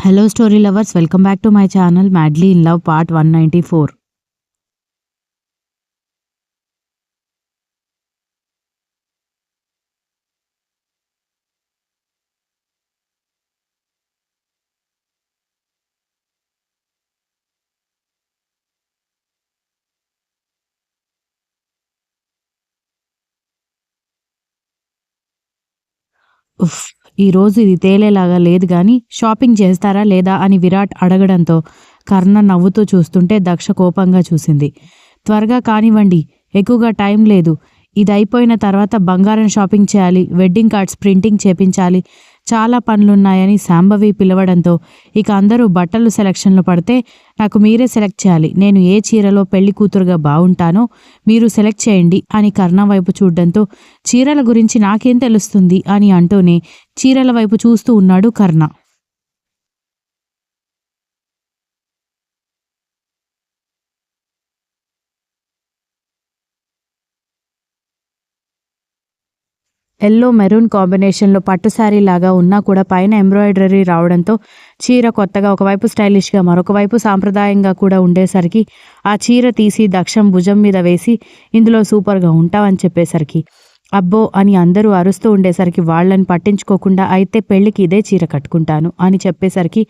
Hello, story lovers. Welcome back to my channel, Madly in Love, part 194. ఉఫ్! ఈరోజు ఇది తేలేలాగా లేదు గానీ, షాపింగ్ చేస్తారా లేదా అని విరాట్ అడగడంతో కర్ణ నవ్వుతూ చూస్తుంటే దక్ష కోపంగా చూసింది. త్వరగా కానివ్వండి, ఎక్కువగా టైం లేదు. ఇదయిపోయిన తర్వాత బంగారం షాపింగ్ చేయాలి, వెడ్డింగ్ కార్డ్స్ ప్రింటింగ్ చేపించాలి, చాలా పనులున్నాయని శాంభవి పిలవడంతో ఇక అందరూ బట్టలు సెలక్షన్లో పడితే నాకు మీరే సెలెక్ట్ చేయాలి. నేను ఏ చీరలో పెళ్లి కూతురుగా బావుంటానో మీరు సెలెక్ట్ చేయండి అని కర్ణ వైపు చూడ్డంతో చీరల గురించి నాకేం తెలుస్తుంది అని అంటూనే చీరల వైపు చూస్తూ ఉన్నాడు కర్ణ. ఎల్లో మెరూన్ కాంబినేషన్లో పట్టు శారీ లాగా ఉన్నా కూడా పైన ఎంబ్రాయిడరీ రావడంతో చీర కొత్తగా ఒకవైపు స్టైలిష్గా మరొక వైపు సాంప్రదాయంగా కూడా ఉండేసరికి ఆ చీర తీసి దక్షం భుజం మీద వేసి ఇందులో సూపర్గా ఉంటావని చెప్పేసరికి అబ్బో అని అందరూ అరుస్తూ ఉండేసరికి వాళ్ళని పట్టించుకోకుండా అయితే పెళ్ళికి ఇదే చీర కట్టుకుంటాను అని చెప్పేసరికి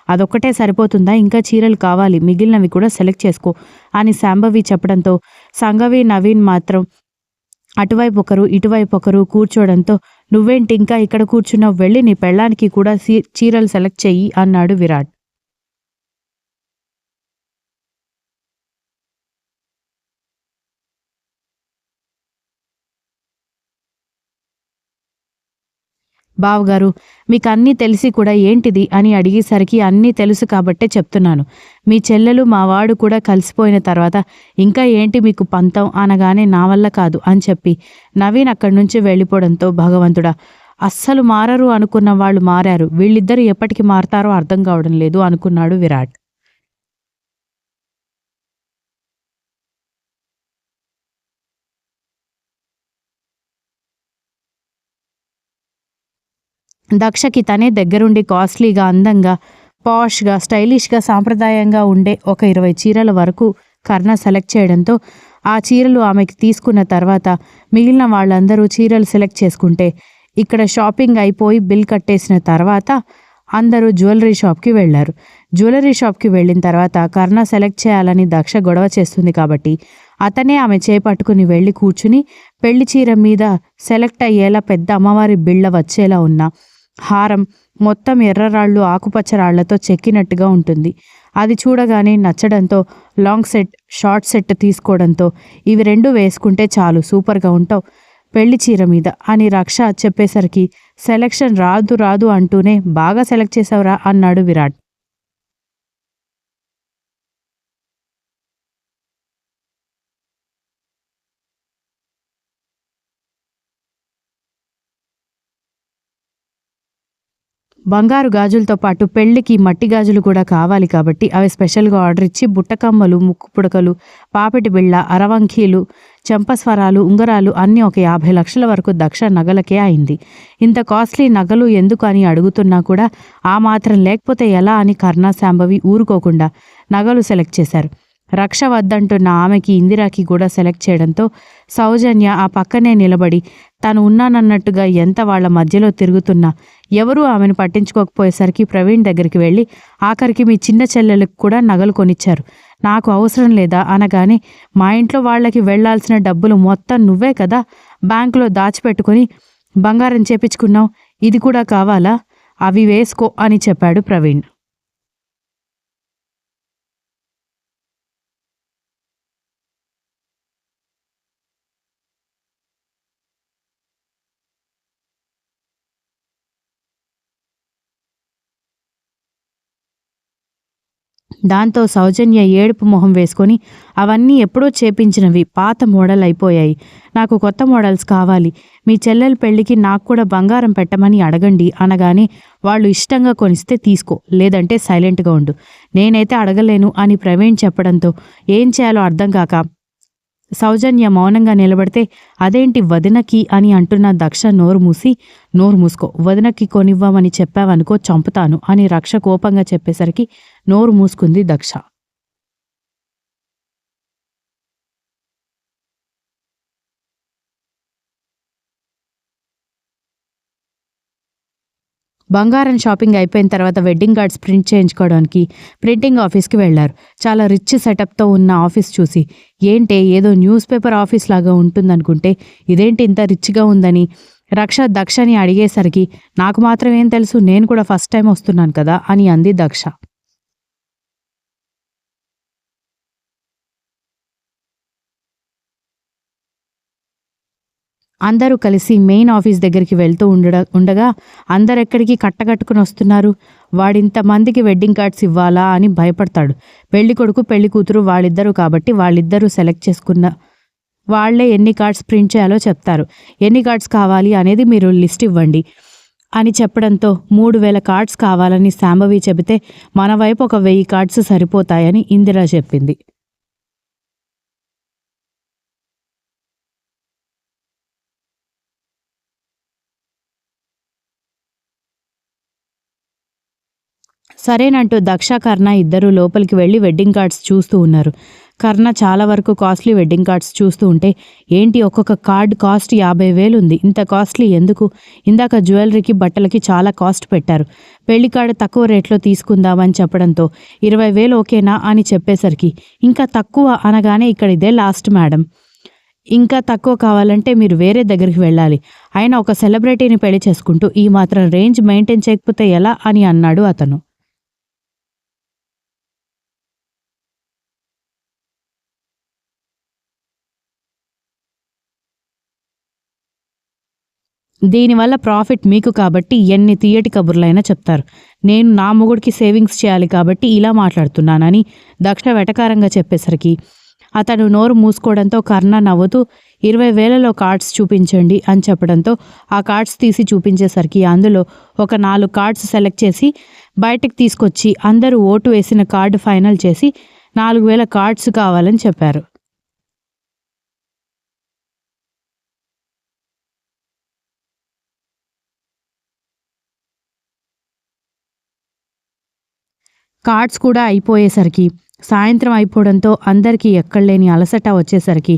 అదొక్కటే సరిపోతుందా, ఇంకా చీరలు కావాలి, మిగిలినవి కూడా సెలెక్ట్ చేసుకో అని శాంభవి చెప్పడంతో సంఘవి నవీన్ మాత్రం అటువైపు ఒకరు ఇటువైపు ఒకరు కూర్చోవడంతో నువ్వేంటి ఇంకా ఇక్కడ కూర్చున్నావు, వెళ్ళి నీ పెళ్ళానికి కూడా చీరలు సెలెక్ట్ చెయ్యి అన్నాడు విరాట్. బావగారు, మీకు అన్నీ తెలిసి కూడా ఏంటిది అని అడిగేసరికి అన్నీ తెలుసు కాబట్టే చెప్తున్నాను. మీ చెల్లెలు మావాడు కూడా కలిసిపోయిన తర్వాత ఇంకా ఏంటి మీకు పంతం అనగానే నా వల్ల కాదు అని చెప్పి నవీన్ అక్కడి నుంచి వెళ్ళిపోవడంతో భగవంతుడా, అస్సలు మారరు అనుకున్న వాళ్ళు మారారు, వీళ్ళిద్దరూ ఎప్పటికి మారతారో అర్థం కావడం లేదు అనుకున్నాడు విరాట్. దక్షకి తనే దగ్గరుండి కాస్ట్లీగా, అందంగా, పాష్గా, స్టైలిష్గా, సాంప్రదాయంగా ఉండే ఒక 20 చీరల వరకు కర్ణ సెలెక్ట్ చేయడంతో ఆ చీరలు ఆమెకి తీసుకున్న తర్వాత మిగిలిన వాళ్ళందరూ చీరలు సెలెక్ట్ చేసుకుంటే ఇక్కడ షాపింగ్ అయిపోయి బిల్ కట్టేసిన తర్వాత అందరూ జ్యువెలరీ షాప్కి వెళ్లారు. జ్యువెలరీ షాప్కి వెళ్ళిన తర్వాత కర్ణ సెలెక్ట్ చేయాలని దక్ష గొడవ చేస్తుంది కాబట్టి అతనే ఆమె చేపట్టుకుని వెళ్ళి కూర్చుని పెళ్లి చీర మీద సెలెక్ట్ అయ్యేలా పెద్ద అమ్మవారి బిళ్ళ వచ్చేలా ఉన్న హారం మొత్తం ఎర్రరాళ్ళు ఆకుపచ్చ రాళ్లతో చెక్కినట్టుగా ఉంటుంది. అది చూడగానే నచ్చడంతో లాంగ్ సెట్, షార్ట్ సెట్ తీసుకోవడంతో ఇవి రెండు వేసుకుంటే చాలు, సూపర్గా ఉంటావు పెళ్లి చీర మీద అని రక్ష చెప్పేసరికి సెలక్షన్ రాదు రాదు అంటూనే బాగా సెలెక్ట్ చేసావురా అన్నాడు విరాట్. బంగారు గాజులతో పాటు పెళ్లికి మట్టి గాజులు కూడా కావాలి కాబట్టి అవి స్పెషల్గా ఆర్డర్ ఇచ్చి బుట్టకమ్మలు, ముక్కు పుడకలు, పాపిటి బిళ్ళ, అరవంకీలు, చెంపస్వరాలు, ఉంగరాలు అన్నీ ఒక 50 లక్షల వరకు దక్ష నగలకే అయింది. ఇంత కాస్ట్లీ నగలు ఎందుకు అని అడుగుతున్నా కూడా ఆ మాత్రం లేకపోతే ఎలా అని కర్ణ శాంభవి ఊరుకోకుండా నగలు సెలెక్ట్ చేశారు. రక్ష వద్దంటున్న ఆమెకి ఇందిరాకి కూడా సెలెక్ట్ చేయడంతో సౌజన్య ఆ పక్కనే నిలబడి తను ఉన్నానన్నట్టుగా ఎంత వాళ్ల మధ్యలో తిరుగుతున్నా ఎవరూ ఆమెను పట్టించుకోకపోయేసరికి ప్రవీణ్ దగ్గరికి వెళ్ళి ఆఖరికి మీ చిన్న చెల్లెలకు కూడా నగలు కొనిచ్చారు, నాకు అవసరం లేదా అనగానే మా ఇంట్లో వాళ్ళకి వెళ్లాల్సిన డబ్బులు మొత్తం నువ్వే కదా బ్యాంకులో దాచిపెట్టుకుని బంగారం చేపించుకున్నావు, ఇది కూడా కావాలా, అవి వేసుకో అని చెప్పాడు ప్రవీణ్. దాంతో సౌజన్య ఏడుపు మొహం వేసుకొని అవన్నీ ఎప్పుడో చేపించినవి, పాత మోడల్ అయిపోయాయి, నాకు కొత్త మోడల్స్ కావాలి, మీ చెల్లెల పెళ్లికి నాకు కూడా బంగారం పెట్టమని అడగండి అనగానే వాళ్ళు ఇష్టంగా కొనిస్తే తీసుకో, లేదంటే సైలెంట్గా ఉండు, నేనైతే అడగలేను అని ప్రవీణ్ చెప్పడంతో ఏం చేయాలో అర్థం కాక సౌజన్య మౌనంగా నిలబడితే అదేంటి వదినకి అని అంటున్న దక్ష నోరు మూసుకో, వదినకి కొనివ్వమని చెప్పావనుకో చంపుతాను అని రక్ష కోపంగా చెప్పేసరికి నోరు మూసుకుంది దక్ష. బంగారం షాపింగ్ అయిపోయిన తర్వాత వెడ్డింగ్ కార్డ్స్ ప్రింట్ చేయించుకోవడానికి ప్రింటింగ్ ఆఫీస్కి వెళ్లారు. చాలా రిచ్ సెటప్తో ఉన్న ఆఫీస్ చూసి ఏంటే ఏదో న్యూస్ పేపర్ ఆఫీస్ లాగా ఉంటుందనుకుంటే ఇదేంటి ఇంత రిచ్గా ఉందని రక్ష దక్షని అడిగేసరికి నాకు మాత్రం ఏం తెలుసు, నేను కూడా ఫస్ట్ టైం వస్తున్నాను కదా అని అంది దక్ష. అందరూ కలిసి మెయిన్ ఆఫీస్ దగ్గరికి వెళ్తూ ఉండగా అందరెక్కడికి కట్టకట్టుకుని వస్తున్నారు, వాడింతమందికి వెడ్డింగ్ కార్డ్స్ ఇవ్వాలా అని భయపడతాడు. పెళ్లి కొడుకు పెళ్లి కూతురు వాళ్ళిద్దరూ కాబట్టి వాళ్ళిద్దరూ సెలెక్ట్ చేసుకున్న వాళ్లే ఎన్ని కార్డ్స్ ప్రింట్ చేయాలో చెప్తారు. ఎన్ని కార్డ్స్ కావాలి అనేది మీరు లిస్ట్ ఇవ్వండి అని చెప్పడంతో 3000 కార్డ్స్ కావాలని శాంభవి చెబితే మన వైపు ఒక 1000 కార్డ్స్ సరిపోతాయని ఇందిర చెప్పింది. సరేనంటూ దక్ష కర్ణ ఇద్దరూ లోపలికి వెళ్ళి వెడ్డింగ్ కార్డ్స్ చూస్తూ ఉన్నారు. కర్ణ చాలా వరకు కాస్ట్లీ వెడ్డింగ్ కార్డ్స్ చూస్తూ ఉంటే ఏంటి ఒక్కొక్క కార్డ్ కాస్ట్ 50,000 ఉంది, ఇంత కాస్ట్లీ ఎందుకు, ఇందాక జ్యువెలరీకి బట్టలకి చాలా కాస్ట్ పెట్టారు, పెళ్లి కార్డు తక్కువ రేట్లో తీసుకుందామని చెప్పడంతో 20,000 ఓకేనా అని చెప్పేసరికి ఇంకా తక్కువ అనగానే ఇక్కడ ఇదే లాస్ట్ మేడం, ఇంకా తక్కువ కావాలంటే మీరు వేరే దగ్గరికి వెళ్ళాలి, అయినా ఒక సెలబ్రిటీని పెళ్లి చేసుకుంటూ ఈ మాత్రం రేంజ్ మెయింటైన్ చేయకపోతే ఎలా అని అన్నాడు అతను. దీనివల్ల ప్రాఫిట్ మీకు కాబట్టి ఎన్ని తీయటి కబుర్లైనా చెప్తారు, నేను నా మొగుడికి సేవింగ్స్ చేయాలి కాబట్టి ఇలా మాట్లాడుతున్నానని దక్ష వెటకారంగా చెప్పేసరికి అతను నోరు మూసుకోవడంతో కర్ణ నవ్వుతూ 20,000లో కార్డ్స్ చూపించండి అని చెప్పడంతో ఆ కార్డ్స్ తీసి చూపించేసరికి అందులో ఒక 4 కార్డ్స్ సెలెక్ట్ చేసి బయటకు తీసుకొచ్చి అందరూ ఓటు వేసిన కార్డు ఫైనల్ చేసి 4,000 కార్డ్స్ కావాలని చెప్పారు. కార్డ్స్ కూడా అయిపోయేసరికి సాయంత్రం అయిపోవడంతో అందరికీ ఎక్కడలేని అలసట వచ్చేసరికి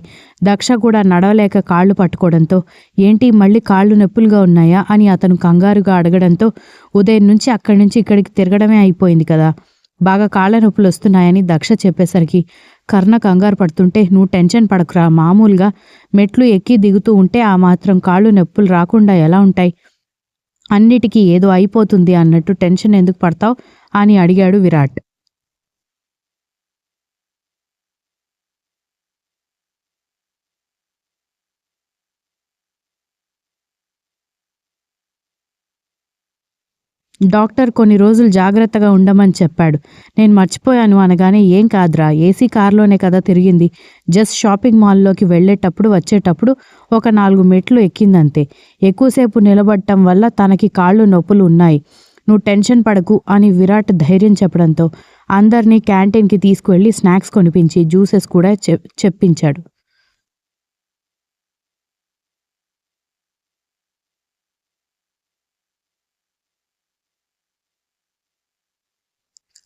దక్ష కూడా నడవలేక కాళ్ళు పట్టుకోవడంతో ఏంటి మళ్ళీ కాళ్ళు నొప్పులుగా ఉన్నాయా అని అతను కంగారుగా అడగడంతో ఉదయం నుంచి అక్కడి నుంచి ఇక్కడికి తిరగడమే అయిపోయింది కదా, బాగా కాళ్ళ నొప్పులు వస్తున్నాయని దక్ష చెప్పేసరికి కర్ణ కంగారు పడుతుంటే నువ్వు టెన్షన్ పడకురా, మామూలుగా మెట్లు ఎక్కి దిగుతూ ఉంటే ఆ మాత్రం కాళ్ళు నొప్పులు రాకుండా ఎలా ఉంటాయి, అన్నిటికీ ఏదో అయిపోతుంది అన్నట్టు టెన్షన్ ఎందుకు పడతావు అని అడిగాడు విరాట్. డాక్టర్ కొన్ని రోజులు జాగ్రత్తగా ఉండమని చెప్పాడు, నేను మర్చిపోయాను అనగానే ఏం కాదురా, ఏసీ కార్లోనే కదా తిరిగింది, జస్ట్ షాపింగ్ మాల్లోకి వెళ్ళేటప్పుడు వచ్చేటప్పుడు ఒక 4 మెట్లు ఎక్కిందంతే, ఎక్కువసేపు నిలబడటం వల్ల తనకి కాళ్ళు నొప్పులు ఉన్నాయి, నువ్వు టెన్షన్ పడకు అని విరాట్ ధైర్యం చెప్పడంతో అందరినీ క్యాంటీన్కి తీసుకువెళ్ళి స్నాక్స్ కొనిపించి జ్యూసెస్ కూడా చెప్పించాడు.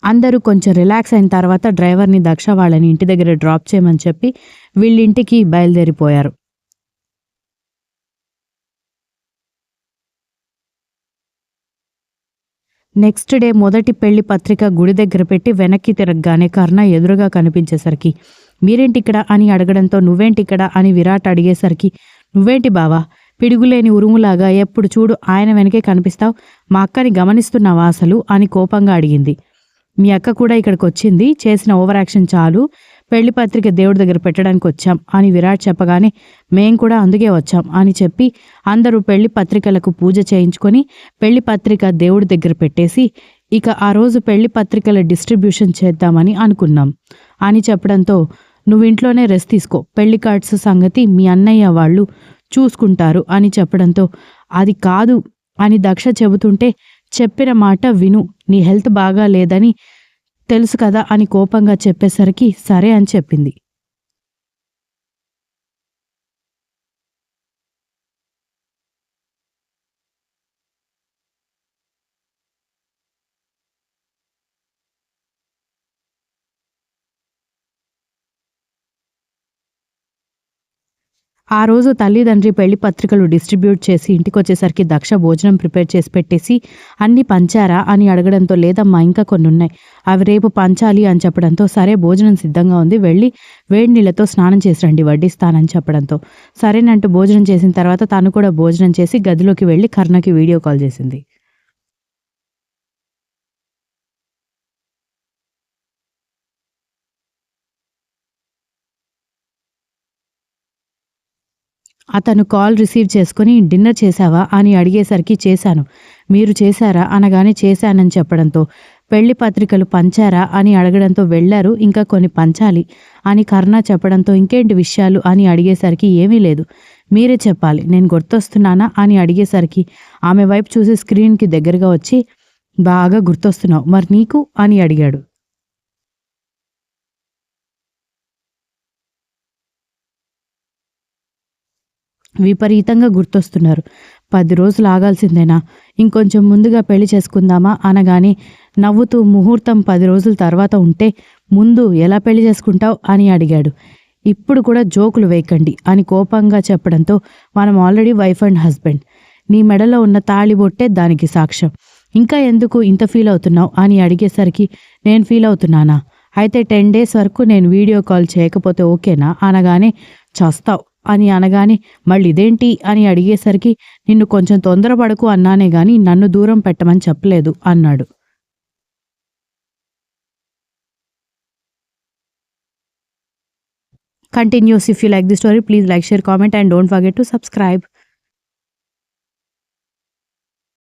అందరూ కొంచెం రిలాక్స్ అయిన తర్వాత డ్రైవర్ని దక్ష వాళ్ళని ఇంటి దగ్గర డ్రాప్ చేయమని చెప్పి వీళ్ళింటికి బయలుదేరిపోయారు. నెక్స్ట్ డే మొదటి పెళ్లి పత్రిక గుడి దగ్గర పెట్టి వెనక్కి తిరగగానే కర్ణ ఎదురుగా కనిపించేసరికి మీరేంటిక్కడ అని అడగడంతో నువ్వేంటిక్కడ అని విరాట్ అడిగేసరికి నువ్వేంటి బావా, పిడుగులేని ఉరుములాగా ఎప్పుడు చూడు ఆయన వెనకే కనిపిస్తావు, మా అక్కని గమనిస్తున్నావా అసలు అని కోపంగా అడిగింది. మీ అక్క కూడా ఇక్కడికి వచ్చింది, చేసిన ఓవర్ యాక్షన్ చాలు, పెళ్లి పత్రిక దేవుడి దగ్గర పెట్టడానికి వచ్చాం అని విరాట్ చెప్పగానే మేం కూడా అందుకే వచ్చాం అని చెప్పి అందరూ పెళ్లి పత్రికలకు పూజ చేయించుకొని పెళ్లి పత్రిక దేవుడి దగ్గర పెట్టేసి ఇక ఆ రోజు పెళ్లి పత్రికల డిస్ట్రిబ్యూషన్ చేద్దామని అనుకున్నాం అని చెప్పడంతో నువ్వు ఇంట్లోనే రెస్ట్ తీసుకో, పెళ్లి కార్డ్స్ సంగతి మీ అన్నయ్య వాళ్ళు చూసుకుంటారు అని చెప్పడంతో అది కాదు అని దక్ష చెబుతుంటే చెప్పిన మాట విను, నీ హెల్త్ బాగా లేదని తెలుసు కదా అని కోపంగా చెప్పేసరికి సరే అని చెప్పింది. ఆ రోజు తల్లిదండ్రి పెళ్లి పత్రికలు డిస్ట్రిబ్యూట్ చేసి ఇంటికొచ్చేసరికి దక్ష భోజనం ప్రిపేర్ చేసి పెట్టేసి అన్నీ పంచారా అని అడగడంతో లేదమ్మా ఇంకా కొన్నున్నాయి. అవి రేపు పంచాలి అని చెప్పడంతో సరే భోజనం సిద్ధంగా ఉంది వెళ్ళి వేడి నీళ్లతో స్నానం చేసి రండి వడ్డిస్తానని చెప్పడంతో సరేనంటూ భోజనం చేసిన తర్వాత తాను కూడా భోజనం చేసి గదిలోకి వెళ్ళి కర్ణకి వీడియో కాల్ చేసింది. అతను కాల్ రిసీవ్ చేసుకుని డిన్నర్ చేశావా అని అడిగేసరికి చేశాను. మీరు చేశారా అనగానే చేశానని చెప్పడంతో పెళ్లి పత్రికలు పంచారా అని అడగడంతో వెళ్ళారు ఇంకా కొన్ని పంచాలి అని కర్ణ చెప్పడంతో ఇంకేంటి విషయాలు అని అడిగేసరికి ఏమీ లేదు. మీరే చెప్పాలి నేను గుర్తొస్తున్నానా అని అడిగేసరికి ఆమె వైపు చూసి స్క్రీన్కి దగ్గరగా వచ్చి బాగా గుర్తొస్తున్నావు మరి నీకు అని అడిగాడు. విపరీతంగా గుర్తొస్తున్నారు. 10 రోజులు ఆగాల్సిందేనా? ఇంకొంచెం ముందుగా పెళ్లి చేసుకుందామా అనగానే నవ్వుతూ ముహూర్తం 10 రోజుల తర్వాత ఉంటే ముందు ఎలా పెళ్లి చేసుకుంటావు అని అడిగాడు. ఇప్పుడు కూడా జోకులు వేయకండి అని కోపంగా చెప్పడంతో మనం ఆల్రెడీ వైఫ్ అండ్ హస్బెండ్. నీ మెడలో ఉన్న తాళిబొట్టే దానికి సాక్ష్యం. ఇంకా ఎందుకు ఇంత ఫీల్ అవుతున్నావు అని అడిగేసరికి నేను ఫీల్ అవుతున్నానా? అయితే 10 డేస్ వరకు నేను వీడియో కాల్ చేయకపోతే ఓకేనా అనగానే చస్తావు అని అనగానే మళ్ళీ ఇదేంటి అని అడిగేసరికి నిన్ను కొంచెం తొందరపడకు అన్నానే గాని నన్ను దూరం పెట్టమని చెప్పలేదు అన్నాడు. Continues. If you like the story, please like, share, comment and don't forget to subscribe.